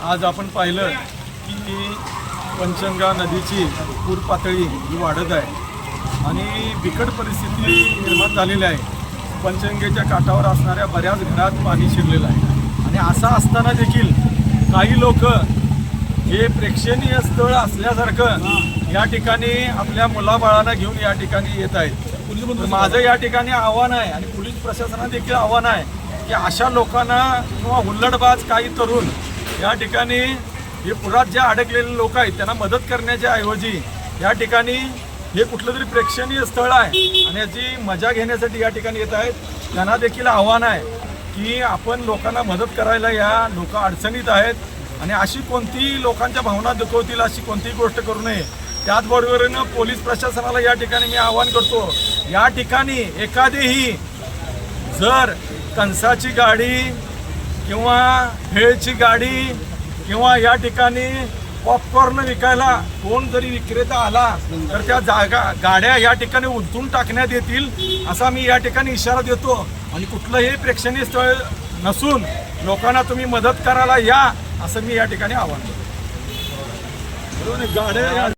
आज आपण पाहिलं की पंचगंगा नदीची पूर पातळी ही वाढत आहे आणि बिकट परिस्थिती निर्माण झालेली आहे। पंचगंगेच्या काठावर असणाऱ्या बऱ्याच घरात पाणी शिरलेलं आहे आणि असं असताना देखील काही लोक हे प्रेक्षणीय स्थळ असल्यासारखं या ठिकाणी आपल्या मुलाबाळांना घेऊन या ठिकाणी येत आहेत। माझं या ठिकाणी आव्हान आहे आणि पोलीस प्रशासनाला देखील आव्हान आहे की अशा लोकांना किंवा हुल्लडबाज काही तरुण या ठिकाणी हे पुरात जे अडकलेले लोक आहेत त्यांना मदत करण्याच्या ऐवजी या ठिकाणी हे कुठलं तरी प्रेक्षणीय स्थळ आहे आणि याची मजा घेण्यासाठी या ठिकाणी येत आहेत। त्यांना देखील आव्हान आहे की आपण लोकांना मदत करायला या, लोक अडचणीत आहेत आणि अशी कोणतीही लोकांच्या भावना दुखवतील अशी कोणतीही गोष्ट करू नये। त्याचबरोबरीनं पोलीस प्रशासनाला या ठिकाणी मी आवाहन करतो, या ठिकाणी एखादीही जर कणसाची गाडी किंवा भेळची गाडी किंवा या ठिकाणी पॉपकॉर्न विकायला कोण जरी विक्रेता आला तर त्या गाड्या या ठिकाणी उलटून टाकण्यात येतील असा मी या ठिकाणी इशारा देतो। आणि कुठलंही प्रेक्षणीय स्थळ नसून लोकांना तुम्ही मदत करायला या असं मी या ठिकाणी आवाहन करतो। गाड्या